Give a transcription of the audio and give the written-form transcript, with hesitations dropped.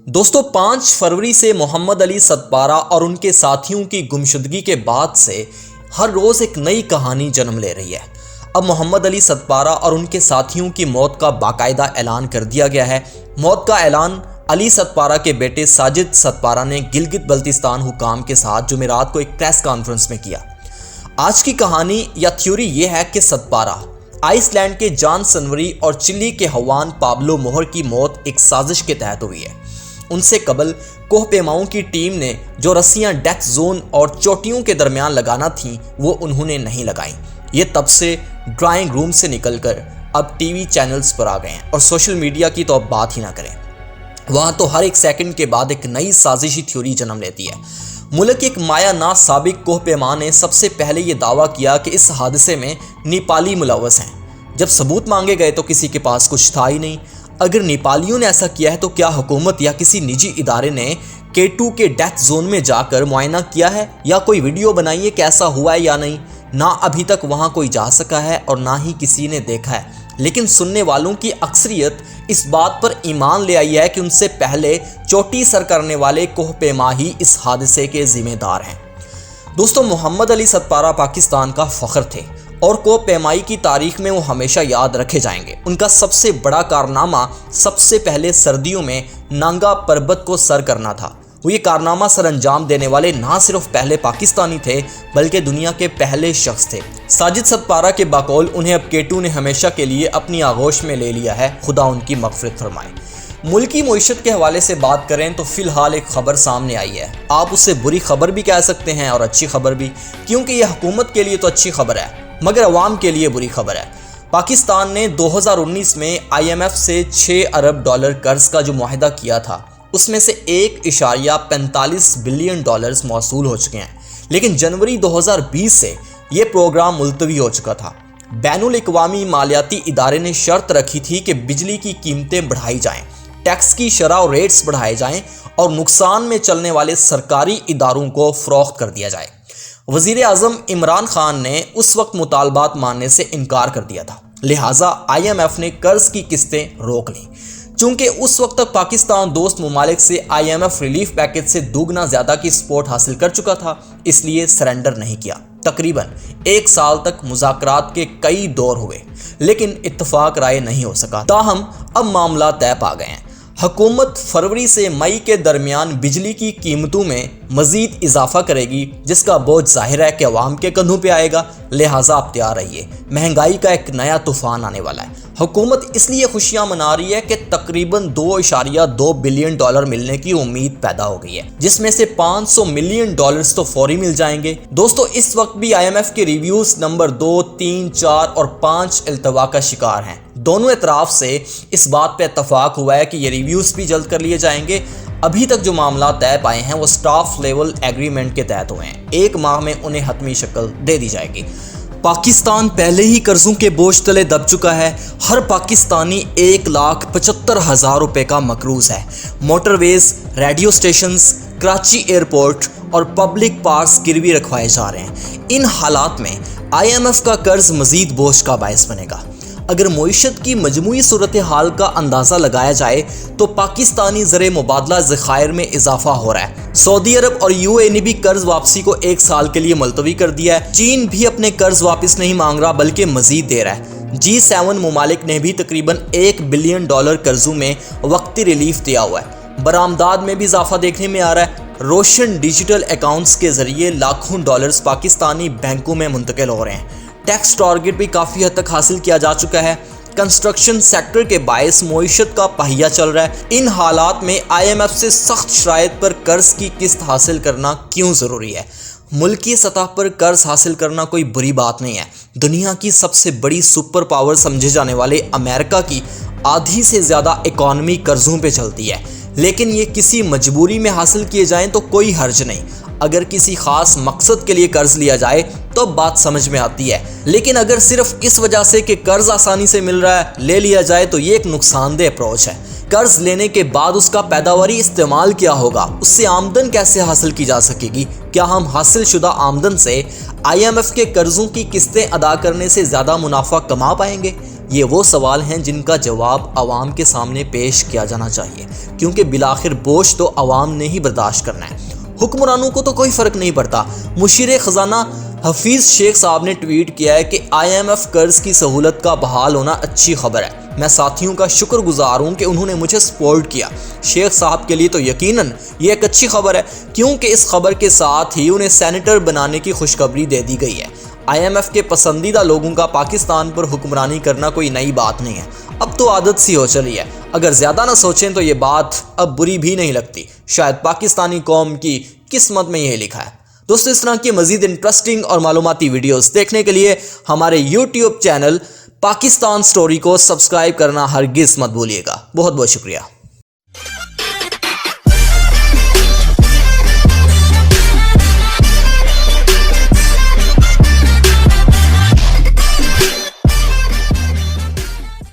दोस्तों 5 फरवरी से मोहम्मद अली सतपारा और उनके साथियों की गुमशुदगी के बाद से हर रोज़ एक नई कहानी जन्म ले रही है। अब मोहम्मद अली सतपारा और उनके साथियों की मौत का बाकायदा ऐलान कर दिया गया है। मौत का ऐलान अली सतपारा के बेटे साजिद सतपारा ने गिलगित बल्तिस्तान हुकाम के साथ जुमेरात को एक प्रेस कॉन्फ्रेंस में किया। आज की कहानी या थ्योरी ये है कि सतपारा, आइसलैंड के जॉन सनवरी और चिली के हवान पाब्लो मोहर की मौत एक साजिश के तहत हुई है। उनसे कबल कोहपेमाओं की टीम ने जो रस्सियां डेथ जोन और चोटियों के दरमियान लगाना थीं वो उन्होंने नहीं लगाई। ये तब से ड्राइंग रूम से निकलकर अब टीवी चैनल्स पर आ गए हैं और सोशल मीडिया की तो अब बात ही ना करें। वहाँ तो हर एक सेकंड के बाद एक नई साजिशी थ्योरी जन्म लेती है। मुल्क के एक माया नाज साबिक कोहपेमा ने सबसे पहले ये दावा किया कि इस हादसे में नेपाली मुलव्वस हैं। जब सबूत मांगे गए तो किसी के पास कुछ था ही नहीं। अगर नेपालियों ने ऐसा किया है तो क्या हुकूमत या किसी निजी इदारे ने K2 के डेथ जोन में जाकर मुआयना किया है या कोई वीडियो बनाई है कैसा हुआ है या नहीं? ना अभी तक वहां कोई जा सका है और ना ही किसी ने देखा है। लेकिन सुनने वालों की अक्सरियत इस बात पर ईमान ले आई है कि उनसे पहले चोटी सर करने वाले कोहपेमा ही इस हादसे के जिम्मेदार हैं। दोस्तों, मोहम्मद अली सतपारा पाकिस्तान का फख्र थे और कोहपेमाई की तारीख में वो हमेशा याद रखे जाएंगे। उनका सबसे बड़ा कारनामा सबसे पहले सर्दियों में नांगा पर्वत को सर करना था। वो ये कारनामा सर अंजाम देने वाले ना सिर्फ पहले पाकिस्तानी थे बल्कि दुनिया के पहले शख्स थे। साजिद सतपारा के बकौल उन्हें अब K2 ने हमेशा के लिए अपनी आगोश में ले लिया है। खुदा उनकी मग़फ़िरत फरमाए। मुल्की मईशत के हवाले से बात करें तो फ़िलहाल एक ख़बर सामने आई है। आप उसे बुरी खबर भी कह सकते हैं और अच्छी खबर भी, क्योंकि यह हुकूमत के लिए तो अच्छी खबर है मगर अवाम के लिए बुरी खबर है। पाकिस्तान ने 2019 में IMF से $6 अरब कर्ज का जो मुआहदा किया था उसमें से 1.45 बिलियन मौसूल हो चुके हैं। लेकिन जनवरी 2020 से ये प्रोग्राम मुलतवी हो चुका था। बैनुल अक़वामी मालियाती इदारे ने शर्त रखी थी कि बिजली की कीमतें बढ़ाई जाएं, टैक्स की शरह और रेट्स बढ़ाए जाएं और नुकसान में चलने वाले सरकारी इदारों को फ़रोख्त कर दिया जाए। वज़ीर आज़म इमरान खान ने उस वक्त मुतालबात मानने से इनकार कर दिया था, लिहाजा IMF ने कर्ज की किस्तें रोक लीं। चूंकि उस वक्त तक पाकिस्तान दोस्त ममालिक से IMF रिलीफ पैकेज से दुगना ज़्यादा की सपोर्ट हासिल कर चुका था, इसलिए सरेंडर नहीं किया। तकरीबन 1 साल तक मुज़ाकरात के कई दौर हुए लेकिन इत्तफाक राय नहीं हो सका। ताहम अब मामला तय पा गए हैं। हुकूमत फरवरी से मई के दरमियान बिजली की कीमतों में मज़ीद इजाफा करेगी, जिसका बोझ जाहिर है कि अवाम के कंधों पे आएगा। लिहाजा आप तैयार रहिए, महंगाई का एक नया तूफान आने वाला है। हुकूमत इसलिए खुशियां मना रही है कि तकरीबन $2.2 बिलियन मिलने की उम्मीद पैदा हो गई है, जिसमें से $500 मिलियन तो फौरी मिल जाएंगे। दोस्तों, इस वक्त भी IMF के रिव्यूज नंबर 2, 3, 4 और 5 इल्तवा का शिकार हैं। दोनों एतराफ से इस बात पे इत्तफाक हुआ है कि ये रिव्यूज भी जल्द कर लिए जाएंगे। अभी तक जो मामला तय पाए हैं वो स्टाफ लेवल एग्रीमेंट के तहत हुए हैं। 1 माह में उन्हें हतमी शक्ल दे दी जाएगी। पाकिस्तान पहले ही कर्जों के बोझ तले दब चुका है। हर पाकिस्तानी 1,75,000 रुपए का मकरूज है। Motorways, radio stations, Karachi airport और पब्लिक पार्क्स गिरवी रखवाए जा रहे हैं। इन हालात में IMF का कर्ज मजीद बोझ का बायस बनेगा। अगर मईशत की मजमूई सूरत हाल का अंदाज़ा लगाया जाए तो पाकिस्तानी ज़र मुबादला ज़खायर में इजाफा हो रहा है। सऊदी अरब और UAE ने भी कर्ज वापसी को 1 साल के लिए मुलतवी कर दिया है। चीन भी अपने कर्ज वापस नहीं मांग रहा बल्कि मजीद दे रहा है। G7 ममालिक ने भी तकरीबन $1 बिलियन कर्जों में वक्ती रिलीफ दिया हुआ है। बरामदाद में भी इजाफा देखने में आ रहा है। रोशन डिजिटल अकाउंट्स के जरिए लाखों डॉलर्स पाकिस्तानी बैंकों में मुंतकिल हो रहे हैं। टैक्स टारगेट भी काफ़ी हद तक हासिल किया जा चुका है। कंस्ट्रक्शन सेक्टर के बायस मईशत का पहिया चल रहा है। इन हालात में IMF से सख्त शराइत पर कर्ज की किस्त हासिल करना क्यों ज़रूरी है? मुल्की सतह पर कर्ज हासिल करना कोई बुरी बात नहीं है। दुनिया की सबसे बड़ी सुपर पावर समझे जाने वाले अमेरिका की आधी से ज़्यादा इकॉनमी कर्जों पे चलती है। लेकिन ये किसी मजबूरी में हासिल किए जाएं तो कोई हर्ज नहीं। अगर किसी खास मकसद के लिए कर्ज लिया जाए तो बात समझ में आती है। लेकिन अगर सिर्फ इस वजह से कि कर्ज आसानी से मिल रहा है ले लिया जाए तो ये एक नुकसानदेह अप्रोच है। कर्ज लेने के बाद उसका पैदावारी इस्तेमाल क्या होगा, उससे आमदन कैसे हासिल की जा सकेगी? क्या हम हासिल शुदा आमदन से IMF के कर्जों की किस्तें अदा करने से ज़्यादा मुनाफा कमा पाएंगे? یہ وہ سوال ہیں جن کا جواب عوام کے سامنے پیش کیا جانا چاہیے، کیونکہ بالآخر بوجھ تو عوام نے ہی برداشت کرنا ہے، حکمرانوں کو تو کوئی فرق نہیں پڑتا۔ مشیر خزانہ حفیظ شیخ صاحب نے ٹویٹ کیا ہے کہ IMF قرض کی سہولت کا بحال ہونا اچھی خبر ہے، میں ساتھیوں کا شکر گزار ہوں کہ انہوں نے مجھے سپورٹ کیا۔ شیخ صاحب کے لیے تو یقیناً یہ ایک اچھی خبر ہے، کیونکہ اس خبر کے ساتھ ہی انہیں سینیٹر بنانے کی خوشخبری دے دی گئی ہے۔ IMF کے پسندیدہ لوگوں کا پاکستان پر حکمرانی کرنا کوئی نئی بات نہیں ہے، اب تو عادت سی ہو چلی ہے۔ اگر زیادہ نہ سوچیں تو یہ بات اب بری بھی نہیں لگتی، شاید پاکستانی قوم کی قسمت میں یہ لکھا ہے۔ دوستو، اس طرح کی مزید انٹرسٹنگ اور معلوماتی ویڈیوز دیکھنے کے لیے ہمارے YouTube چینل پاکستان سٹوری کو سبسکرائب کرنا ہرگز مت بھولیے گا۔ بہت بہت شکریہ۔